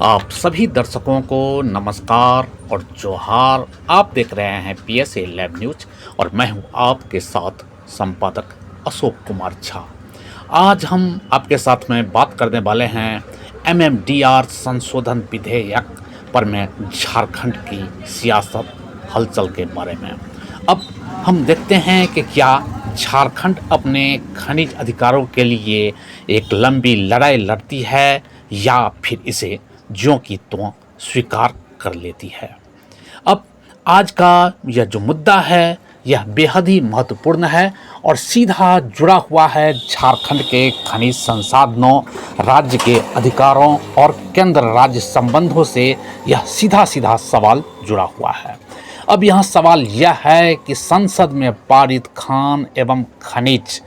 आप सभी दर्शकों को नमस्कार और जोहार। आप देख रहे हैं PSA लैब न्यूज और मैं हूं आपके साथ संपादक अशोक कुमार झा। आज हम आपके साथ में बात करने वाले हैं MMDR संशोधन विधेयक पर में झारखंड की सियासत हलचल के बारे में। अब हम देखते हैं कि क्या झारखंड अपने खनिज अधिकारों के लिए एक लंबी लड़ाई लड़ती है या फिर इसे ज्यों की त्यों स्वीकार कर लेती है। अब आज का यह जो मुद्दा है यह बेहद ही महत्वपूर्ण है और सीधा जुड़ा हुआ है झारखंड के खनिज संसाधनों, राज्य के अधिकारों और केंद्र राज्य संबंधों से। यह सीधा सीधा सवाल जुड़ा हुआ है। अब यहाँ सवाल यह है कि संसद में पारित खान एवं खनिज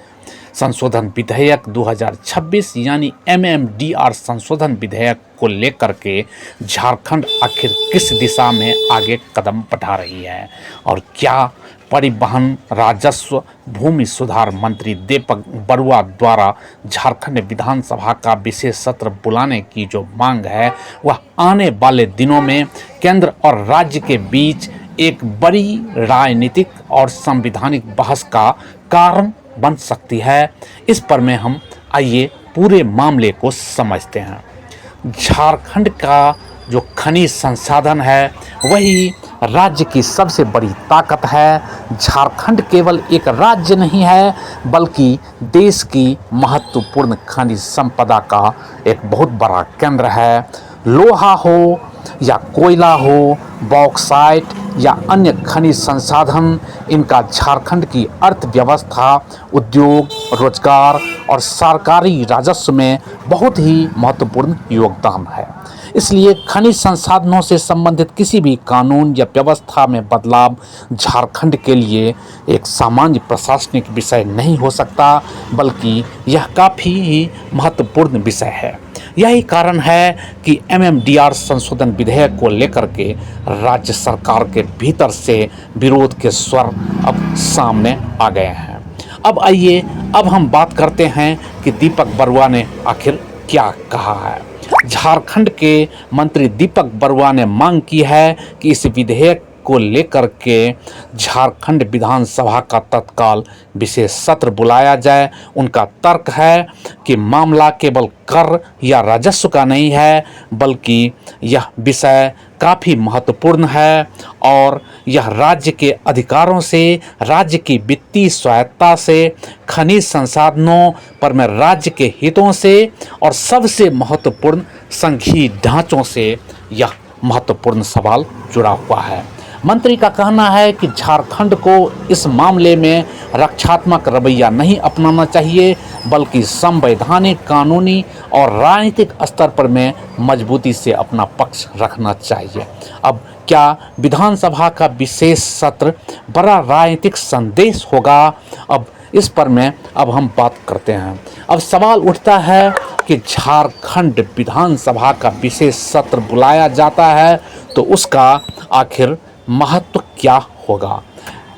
संशोधन विधेयक 2026 यानी MMDR संशोधन विधेयक को लेकर के झारखंड आखिर किस दिशा में आगे कदम बढ़ा रही है और क्या परिवहन, राजस्व, भूमि सुधार मंत्री दीपक बरुआ द्वारा झारखंड विधानसभा का विशेष सत्र बुलाने की जो मांग है वह आने वाले दिनों में केंद्र और राज्य के बीच एक बड़ी राजनीतिक और संवैधानिक बहस का कारण बन सकती है। इस पर में हम आइए पूरे मामले को समझते हैं। झारखंड का जो खनिज संसाधन है वही राज्य की सबसे बड़ी ताकत है। झारखंड केवल एक राज्य नहीं है बल्कि देश की महत्वपूर्ण खनिज संपदा का एक बहुत बड़ा केंद्र है। लोहा हो या कोयला हो, बॉक्साइट या अन्य खनिज संसाधन, इनका झारखंड की अर्थव्यवस्था, उद्योग, रोजगार और सरकारी राजस्व में बहुत ही महत्वपूर्ण योगदान है। इसलिए खनिज संसाधनों से संबंधित किसी भी कानून या व्यवस्था में बदलाव झारखंड के लिए एक सामान्य प्रशासनिक विषय नहीं हो सकता बल्कि यह काफ़ी ही महत्वपूर्ण विषय है। यही कारण है कि MMDR संशोधन विधेयक को लेकर के राज्य सरकार के भीतर से विरोध के स्वर अब सामने आ गए हैं। अब आइए अब हम बात करते हैं कि दीपक बरुआ ने आखिर क्या कहा है। झारखंड के मंत्री दीपक बरुआ ने मांग की है कि इस विधेयक को लेकर के झारखंड विधानसभा का तत्काल विशेष सत्र बुलाया जाए। उनका तर्क है कि मामला केवल कर या राजस्व का नहीं है बल्कि यह विषय काफ़ी महत्वपूर्ण है और यह राज्य के अधिकारों से, राज्य की वित्तीय स्वायत्ता से, खनिज संसाधनों पर में राज्य के हितों से और सबसे महत्वपूर्ण संघीय ढांचों से यह महत्वपूर्ण सवाल जुड़ा हुआ है। मंत्री का कहना है कि झारखंड को इस मामले में रक्षात्मक रवैया नहीं अपनाना चाहिए बल्कि संवैधानिक, कानूनी और राजनीतिक स्तर पर में मजबूती से अपना पक्ष रखना चाहिए। अब क्या विधानसभा का विशेष सत्र बड़ा राजनीतिक संदेश होगा? अब इस पर में अब हम बात करते हैं। अब सवाल उठता है कि झारखंड विधानसभा का विशेष सत्र बुलाया जाता है तो उसका आखिर महत्व क्या होगा?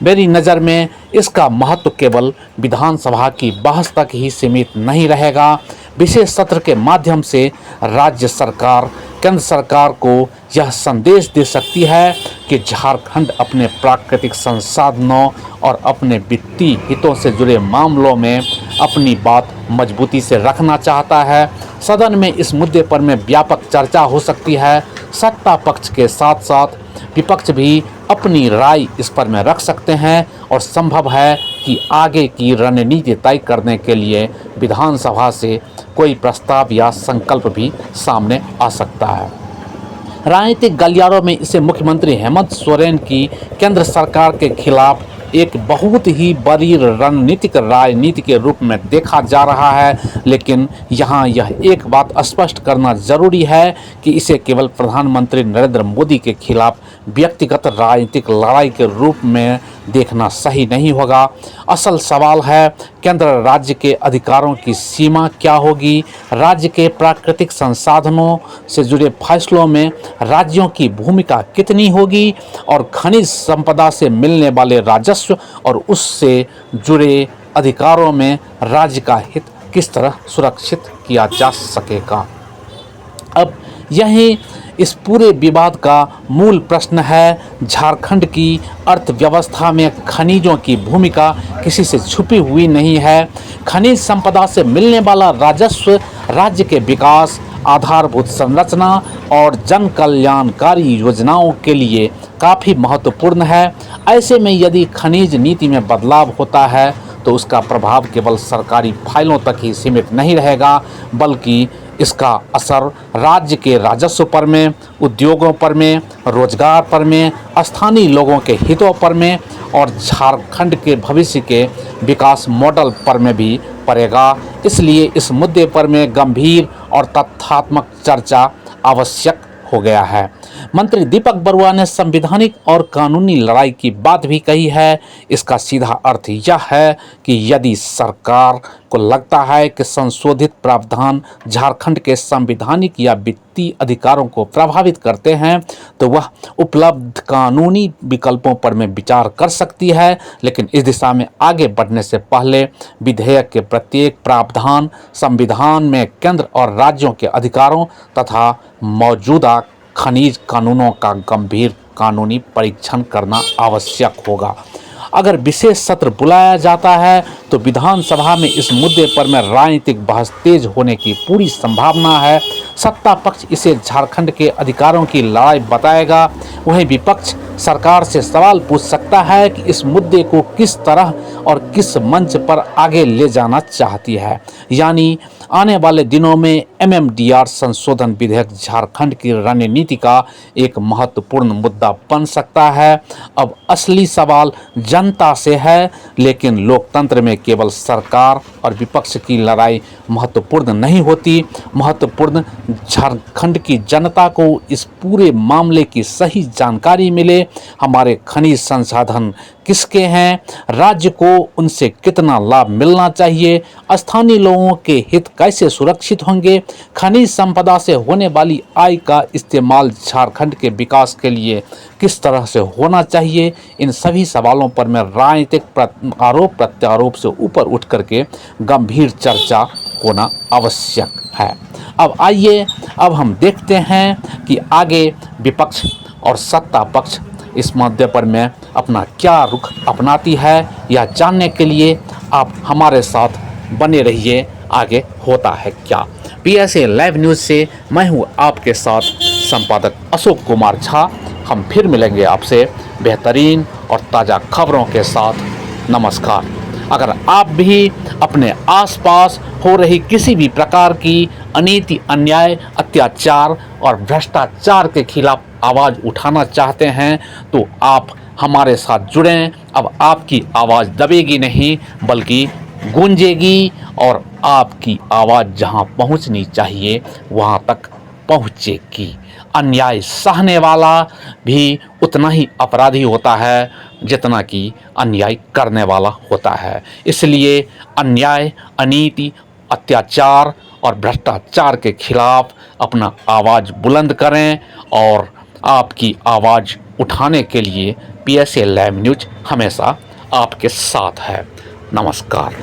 मेरी नज़र में इसका महत्व केवल विधानसभा की बहस तक ही सीमित नहीं रहेगा। विशेष सत्र के माध्यम से राज्य सरकार, केंद्र सरकार को यह संदेश दे सकती है कि झारखंड अपने प्राकृतिक संसाधनों और अपने वित्तीय हितों से जुड़े मामलों में अपनी बात मजबूती से रखना चाहता है। सदन में इस मुद्दे पर में व्यापक चर्चा हो सकती है। सत्ता पक्ष के साथ साथ विपक्ष भी अपनी राय इस पर में रख सकते हैं और संभव है कि आगे की रणनीति तय करने के लिए विधानसभा से कोई प्रस्ताव या संकल्प भी सामने आ सकता है। राजनीतिक गलियारों में इसे मुख्यमंत्री हेमंत सोरेन की केंद्र सरकार के खिलाफ एक बहुत ही बड़ी रणनीतिक राजनीति के रूप में देखा जा रहा है। लेकिन यहाँ यह एक बात स्पष्ट करना जरूरी है कि इसे केवल प्रधानमंत्री नरेंद्र मोदी के खिलाफ व्यक्तिगत राजनीतिक लड़ाई के रूप में देखना सही नहीं होगा। असल सवाल है केंद्र राज्य के अधिकारों की सीमा क्या होगी, राज्य के प्राकृतिक संसाधनों से जुड़े फैसलों में राज्यों की भूमिका कितनी होगी और खनिज संपदा से मिलने वाले राजस्व और उससे जुड़े अधिकारों में राज्य का हित किस तरह सुरक्षित किया जा सकेगा। अब यही इस पूरे विवाद का मूल प्रश्न है। झारखंड की अर्थव्यवस्था में खनिजों की भूमिका किसी से छुपी हुई नहीं है। खनिज संपदा से मिलने वाला राजस्व राज्य के विकास, आधारभूत संरचना और जन कल्याणकारी योजनाओं के लिए काफ़ी महत्वपूर्ण है। ऐसे में यदि खनिज नीति में बदलाव होता है तो उसका प्रभाव केवल सरकारी फाइलों तक ही सीमित नहीं रहेगा, बल्कि इसका असर राज्य के राजस्व पर में, उद्योगों पर में, रोजगार पर में, स्थानीय लोगों के हितों पर में और झारखंड के भविष्य के विकास मॉडल पर में भी पड़ेगा। इसलिए इस मुद्दे पर में गंभीर और तथ्यात्मक चर्चा आवश्यक हो गया है। मंत्री दीपक बरुआ ने संवैधानिक और कानूनी लड़ाई की बात भी कही है। इसका सीधा अर्थ यह है कि यदि सरकार को लगता है कि संशोधित प्रावधान झारखंड के संवैधानिक या वित्तीय अधिकारों को प्रभावित करते हैं तो वह उपलब्ध कानूनी विकल्पों पर में विचार कर सकती है, लेकिन इस दिशा में आगे बढ़ने से पहले विधेयक के प्रत्येक प्रावधान संविधान में केंद्र और राज्यों के अधिकारों तथा मौजूदा खनिज कानूनों का गंभीर कानूनी परीक्षण करना आवश्यक होगा। अगर विशेष सत्र बुलाया जाता है तो विधानसभा में इस मुद्दे पर में राजनीतिक बहस तेज होने की पूरी संभावना है। सत्ता पक्ष इसे झारखंड के अधिकारों की लड़ाई बताएगा, वहीं विपक्ष सरकार से सवाल पूछ सकता है कि इस मुद्दे को किस तरह और किस मंच पर आगे ले जाना चाहती है। यानी आने वाले दिनों में MMDR संशोधन विधेयक झारखंड की रणनीति का एक महत्वपूर्ण मुद्दा बन सकता है। अब असली सवाल जनता से है, लेकिन लोकतंत्र में केवल सरकार और विपक्ष की लड़ाई महत्वपूर्ण नहीं होती। महत्वपूर्ण झारखंड की जनता को इस पूरे मामले की सही जानकारी मिले। हमारे खनिज संसाधन किसके हैं, राज्य को उनसे कितना लाभ मिलना चाहिए, स्थानीय लोगों के हित कैसे सुरक्षित होंगे, खनिज संपदा से होने वाली आय का इस्तेमाल झारखंड के विकास के लिए किस तरह से होना चाहिए, इन सभी सवालों पर में राजनीतिक आरोप प्रत्यारोप से ऊपर उठ करके गंभीर चर्चा होना आवश्यक है। अब आइए अब हम देखते हैं कि आगे विपक्ष और सत्ता पक्ष इस मुद्दे पर में अपना क्या रुख अपनाती है। यह जानने के लिए आप हमारे साथ बने रहिए, आगे होता है क्या। PSA लाइव न्यूज़ से मैं हूं आपके साथ संपादक अशोक कुमार झा। हम फिर मिलेंगे आपसे बेहतरीन और ताज़ा खबरों के साथ। नमस्कार। अगर आप भी अपने आसपास हो रही किसी भी प्रकार की अनीति, अन्याय, अत्याचार और भ्रष्टाचार के खिलाफ आवाज़ उठाना चाहते हैं तो आप हमारे साथ जुड़ें। अब आपकी आवाज़ दबेगी नहीं बल्कि गूंजेगी और आपकी आवाज़ जहां पहुंचनी चाहिए वहां तक पहुंचेगी। अन्याय सहने वाला भी उतना ही अपराधी होता है जितना कि अन्याय करने वाला होता है। इसलिए अन्याय, अनीति, अत्याचार और भ्रष्टाचार के खिलाफ अपना आवाज़ बुलंद करें और आपकी आवाज़ उठाने के लिए PSA लाइव न्यूज़ हमेशा आपके साथ है। नमस्कार।